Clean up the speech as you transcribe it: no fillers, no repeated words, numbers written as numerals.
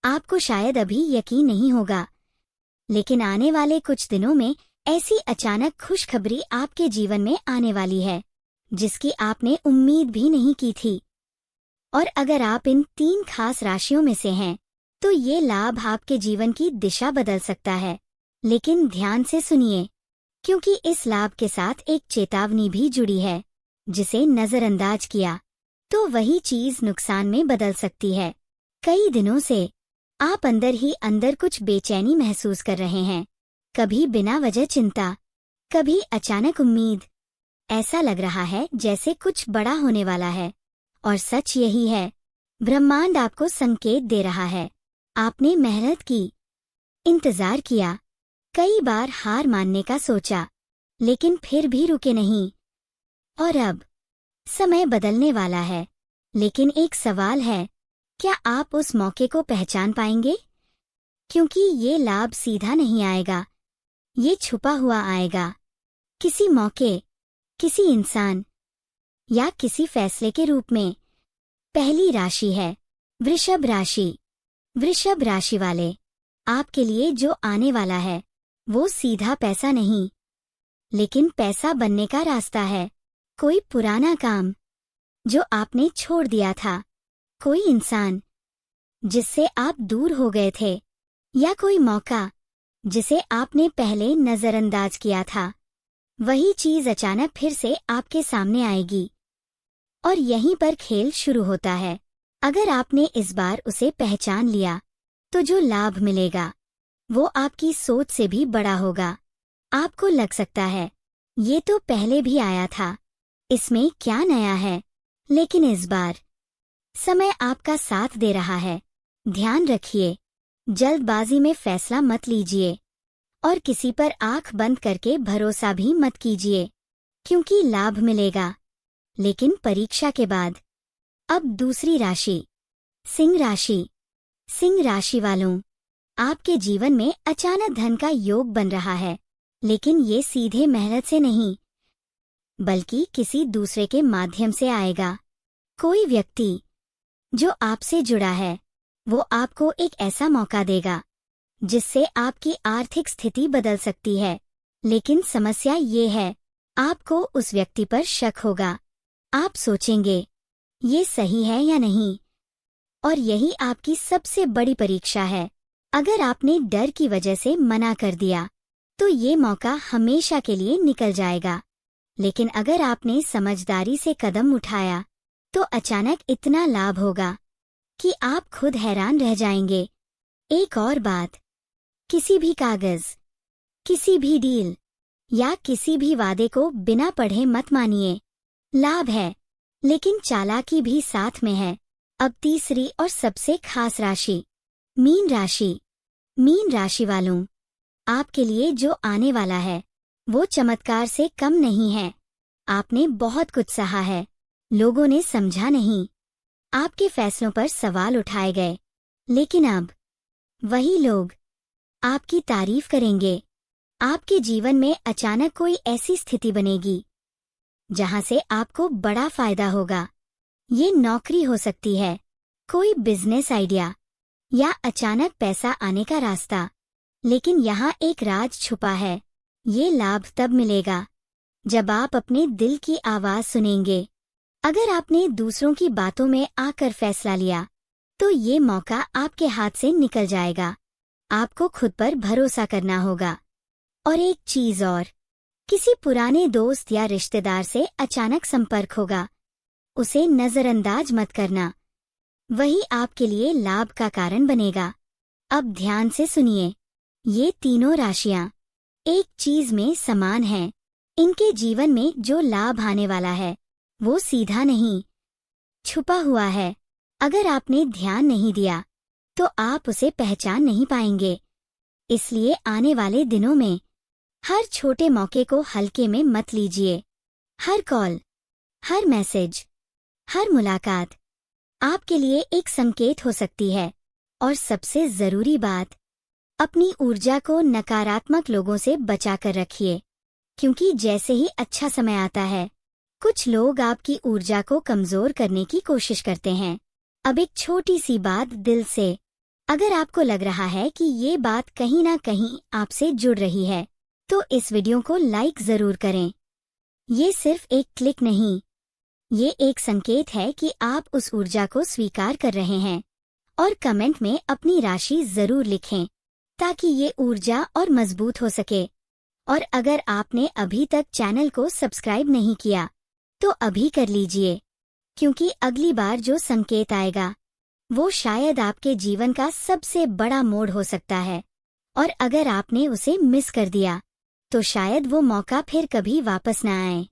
आपको शायद अभी यकीन नहीं होगा, लेकिन आने वाले कुछ दिनों में ऐसी अचानक खुशखबरी आपके जीवन में आने वाली है जिसकी आपने उम्मीद भी नहीं की थी। और अगर आप इन 3 खास राशियों में से हैं, तो ये लाभ आपके जीवन की दिशा बदल सकता है। लेकिन ध्यान से सुनिए, क्योंकि इस लाभ के साथ एक चेतावनी भी जुड़ी है। जिसे नजरअंदाज किया तो वही चीज नुकसान में बदल सकती है। कई दिनों से आप अंदर ही अंदर कुछ बेचैनी महसूस कर रहे हैं, कभी बिना वजह चिंता, कभी अचानक उम्मीद। ऐसा लग रहा है जैसे कुछ बड़ा होने वाला है। और सच यही है, ब्रह्मांड आपको संकेत दे रहा है। आपने मेहनत की, इंतजार किया, कई बार हार मानने का सोचा, लेकिन फिर भी रुके नहीं। और अब समय बदलने वाला है। लेकिन एक सवाल है, क्या आप उस मौके को पहचान पाएंगे? क्योंकि ये लाभ सीधा नहीं आएगा, ये छुपा हुआ आएगा। किसी मौके, किसी इंसान या किसी फैसले के रूप में। पहली राशि है वृषभ राशि। वृषभ राशि वाले, आपके लिए जो आने वाला है वो सीधा पैसा नहीं, लेकिन पैसा बनने का रास्ता है। कोई पुराना काम जो आपने छोड़ दिया था, कोई इंसान जिससे आप दूर हो गए थे, या कोई मौका जिसे आपने पहले नजरअंदाज किया था, वही चीज अचानक फिर से आपके सामने आएगी। और यहीं पर खेल शुरू होता है। अगर आपने इस बार उसे पहचान लिया, तो जो लाभ मिलेगा वो आपकी सोच से भी बड़ा होगा। आपको लग सकता है ये तो पहले भी आया था, इसमें क्या नया है? लेकिन इस बार समय आपका साथ दे रहा है। ध्यान रखिए, जल्दबाजी में फैसला मत लीजिए और किसी पर आंख बंद करके भरोसा भी मत कीजिए, क्योंकि लाभ मिलेगा, लेकिन परीक्षा के बाद। अब दूसरी राशि, सिंह राशि। सिंह राशि वालों, आपके जीवन में अचानक धन का योग बन रहा है, लेकिन ये सीधे मेहनत से नहीं, बल्कि किसी दूसरे के माध्यम से आएगा। कोई व्यक्ति जो आपसे जुड़ा है, वो आपको एक ऐसा मौका देगा जिससे आपकी आर्थिक स्थिति बदल सकती है। लेकिन समस्या ये है, आपको उस व्यक्ति पर शक होगा। आप सोचेंगे, ये सही है या नहीं? और यही आपकी सबसे बड़ी परीक्षा है। अगर आपने डर की वजह से मना कर दिया, तो ये मौका हमेशा के लिए निकल जाएगा। लेकिन अगर आपने समझदारी से कदम उठाया, तो अचानक इतना लाभ होगा कि आप खुद हैरान रह जाएंगे। एक और बात, किसी भी कागज, किसी भी डील या किसी भी वादे को बिना पढ़े मत मानिए। लाभ है, लेकिन चालाकी भी साथ में है। अब तीसरी और सबसे खास राशि, मीन राशि। मीन राशि वालों, आपके लिए जो आने वाला है वो चमत्कार से कम नहीं है। आपने बहुत कुछ सहा है, लोगों ने समझा नहीं, आपके फैसलों पर सवाल उठाए गए, लेकिन अब वही लोग आपकी तारीफ करेंगे। आपके जीवन में अचानक कोई ऐसी स्थिति बनेगी जहां से आपको बड़ा फायदा होगा। ये नौकरी हो सकती है, कोई बिजनेस आइडिया या अचानक पैसा आने का रास्ता। लेकिन यहाँ एक राज छुपा है। ये लाभ तब मिलेगा जब आप अपने दिल की आवाज सुनेंगे। अगर आपने दूसरों की बातों में आकर फैसला लिया, तो ये मौका आपके हाथ से निकल जाएगा। आपको खुद पर भरोसा करना होगा। और एक चीज और, किसी पुराने दोस्त या रिश्तेदार से अचानक संपर्क होगा, उसे नजरअंदाज मत करना, वही आपके लिए लाभ का कारण बनेगा। अब ध्यान से सुनिए, ये तीनों राशियां एक चीज में समान हैं। इनके जीवन में जो लाभ आने वाला है वो सीधा नहीं, छुपा हुआ है। अगर आपने ध्यान नहीं दिया, तो आप उसे पहचान नहीं पाएंगे। इसलिए आने वाले दिनों में हर छोटे मौके को हल्के में मत लीजिए। हर कॉल, हर मैसेज, हर मुलाकात आपके लिए एक संकेत हो सकती है। और सबसे जरूरी बात, अपनी ऊर्जा को नकारात्मक लोगों से बचाकर रखिए, क्योंकि जैसे ही अच्छा समय आता है, कुछ लोग आपकी ऊर्जा को कमजोर करने की कोशिश करते हैं। अब एक छोटी सी बात दिल से, अगर आपको लग रहा है कि ये बात कहीं ना कहीं आपसे जुड़ रही है, तो इस वीडियो को लाइक जरूर करें। ये सिर्फ एक क्लिक नहीं, ये एक संकेत है कि आप उस ऊर्जा को स्वीकार कर रहे हैं। और कमेंट में अपनी राशि जरूर लिखें, ताकि ये ऊर्जा और मजबूत हो सके। और अगर आपने अभी तक चैनल को सब्सक्राइब नहीं किया, तो अभी कर लीजिए, क्योंकि अगली बार जो संकेत आएगा वो शायद आपके जीवन का सबसे बड़ा मोड़ हो सकता है। और अगर आपने उसे मिस कर दिया, तो शायद वो मौका फिर कभी वापस न आए।